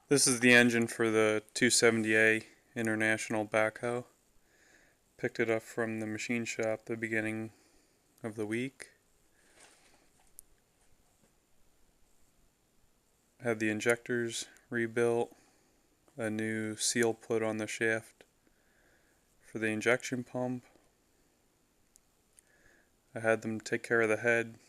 This is the engine for the 270A International Backhoe. Picked it up from the machine shop the beginning of the week. Had the injectors rebuilt, a new seal put on the shaft for the injection pump. I had them take care of the head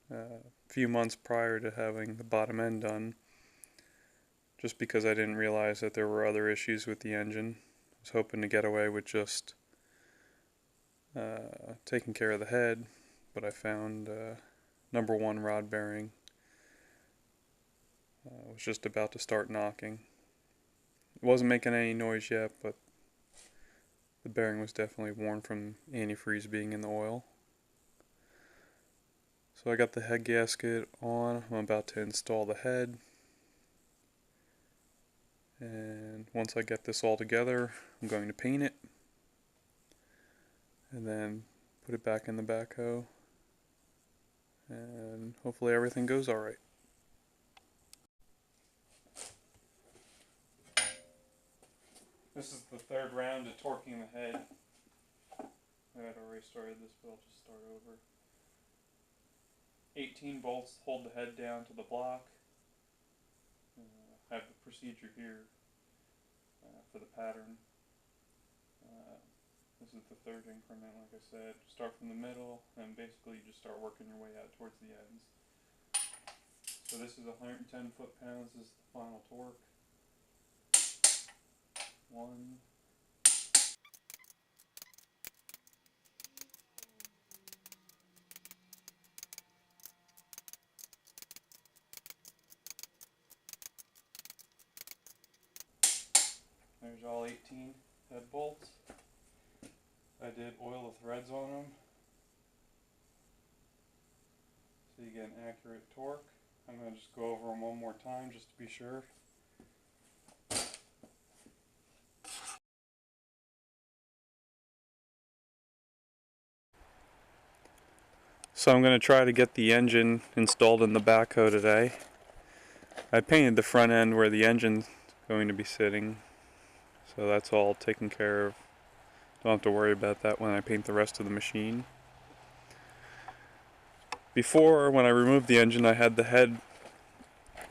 a few months prior to having the bottom end done, just because I didn't realize that there were other issues with the engine. I was hoping to get away with just taking care of the head, but I found number one rod bearing was just about to start knocking. It wasn't making any noise yet, but the bearing was definitely worn from antifreeze being in the oil. So I got the head gasket on. I'm about to install the head. And once I get this all together, I'm going to paint it. And then put it back in the backhoe. And hopefully everything goes alright. This is the third round of torquing the head. I had already started this, but I'll just start over. 18 bolts hold the head down to the block. I have the procedure here for the pattern. This is the third increment, like I said. Start from the middle, and basically you just start working your way out towards the ends. So this is 110 foot-pounds. This is the final torque. 1. There's all 18 head bolts. I did oil the threads on them so you get an accurate torque. I'm going to just go over them one more time just to be sure. So I'm going to try to get the engine installed in the backhoe today. I painted the front end where the engine's going to be sitting, so that's all taken care of. Don't have to worry about that when I paint the rest of the machine. Before, when I removed the engine, I had the head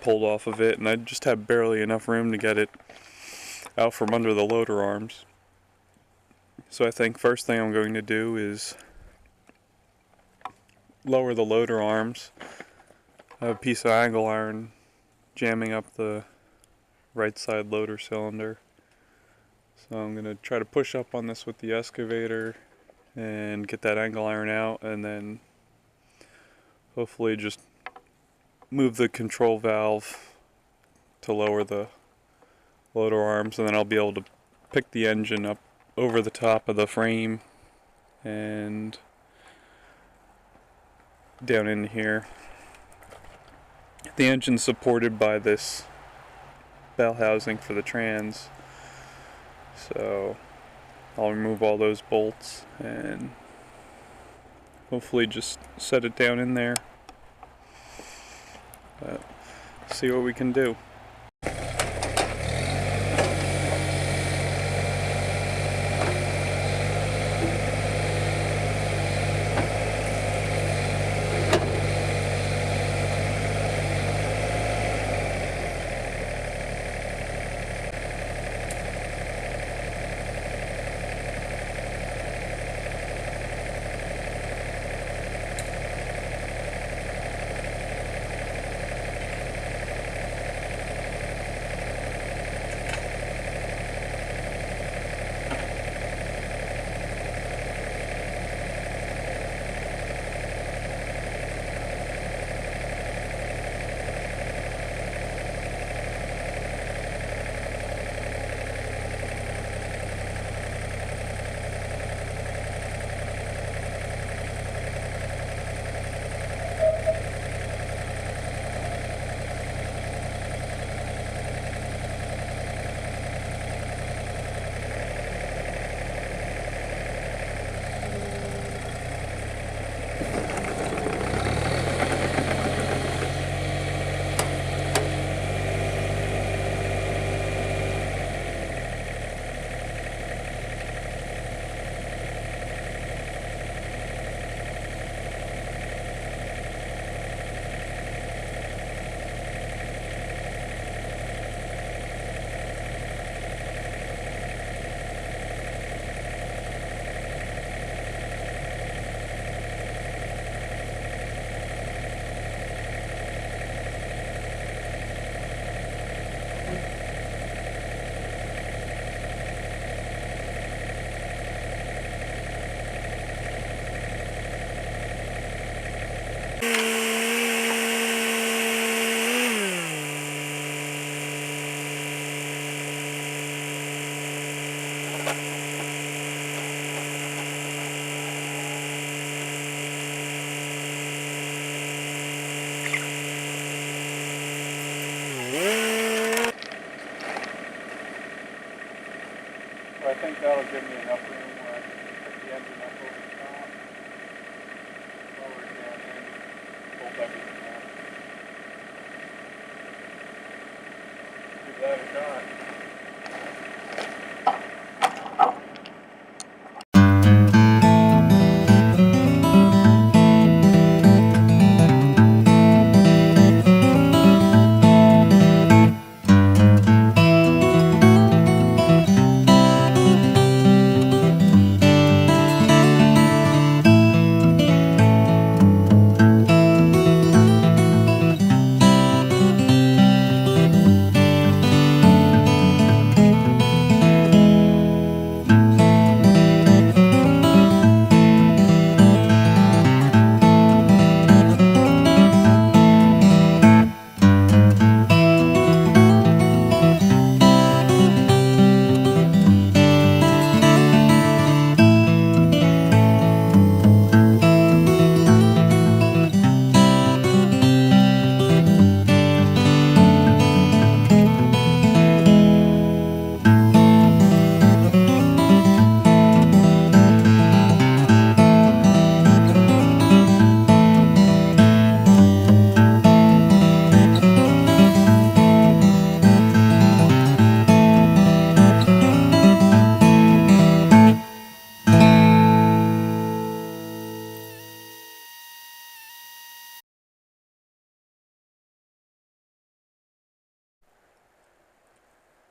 pulled off of it, and I just had barely enough room to get it out from under the loader arms. So I think first thing I'm going to do is lower the loader arms. I have a piece of angle iron jamming up the right side loader cylinder. So I'm going to try to push up on this with the excavator and get that angle iron out, and then hopefully just move the control valve to lower the loader arms, and then I'll be able to pick the engine up over the top of the frame and down in here. The engine's supported by this bell housing for the trans, so I'll remove all those bolts and hopefully just set it down in there. See what we can do. think that'll give me enough room where I can pick the engine up over the top, lower it down in, bolt everything up. Give that a shot.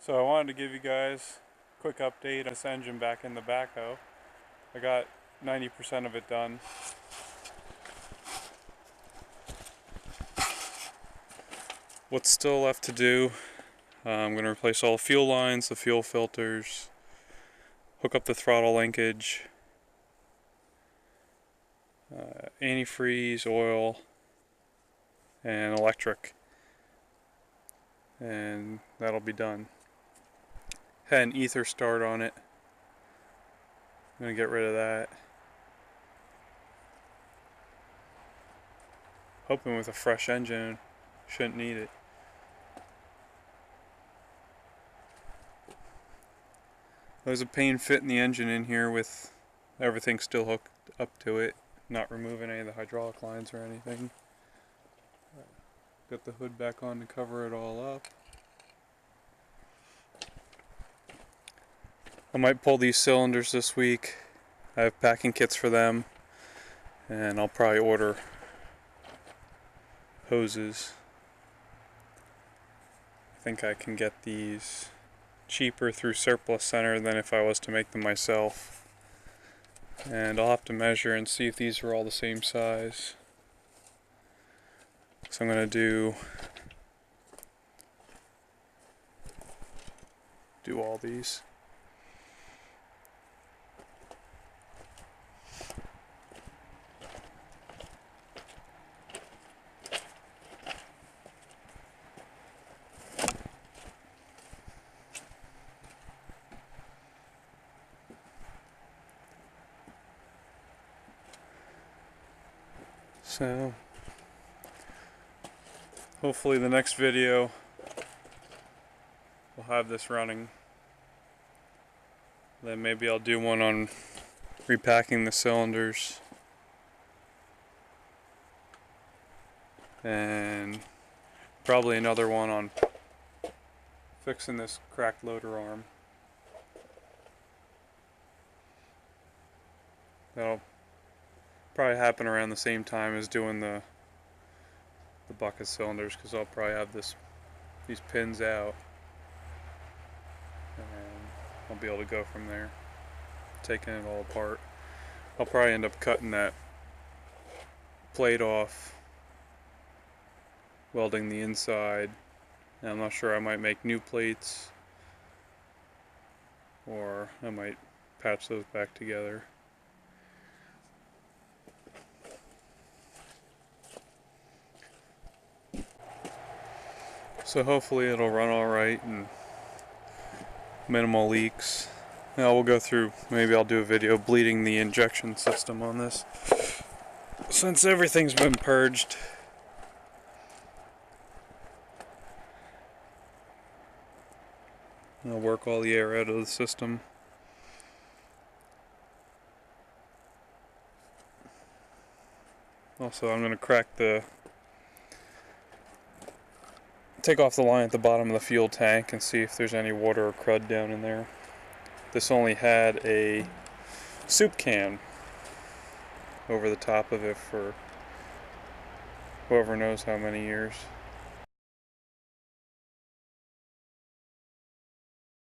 So I wanted to give you guys a quick update on this engine back in the Backhoe. I got 90% of it done. What's still left to do, I'm going to replace all the fuel lines, the fuel filters, hook up the throttle linkage, antifreeze, oil, and electric. And that'll be done. Had an ether start on it. I'm going to get rid of that. Hoping with a fresh engine, shouldn't need it. There's a pain fitting the engine in here with everything still hooked up to it, not removing any of the hydraulic lines or anything. Got the hood back on to cover it all up. I might pull these cylinders this week. I have packing kits for them, and I'll probably order hoses. I think I can get these cheaper through Surplus Center than if I was to make them myself. And I'll have to measure and see if these are all the same size. So I'm going to do all these. So hopefully the next video will have this running. Then maybe I'll do one on repacking the cylinders and probably another one on fixing this cracked loader arm. That'll probably happen around the same time as doing the bucket cylinders, because I'll probably have these pins out and I'll be able to go from there, taking it all apart. I'll probably end up cutting that plate off, welding the inside, and I'm not sure, I might make new plates or I might patch those back together. So hopefully it'll run alright and minimal leaks. Now we'll go through, maybe I'll do a video bleeding the injection system on this, since everything's been purged. I'll work all the air out of the system. Also, I'm going to take off the line at the bottom of the fuel tank and see if there's any water or crud down in there. This only had a soup can over the top of it for whoever knows how many years.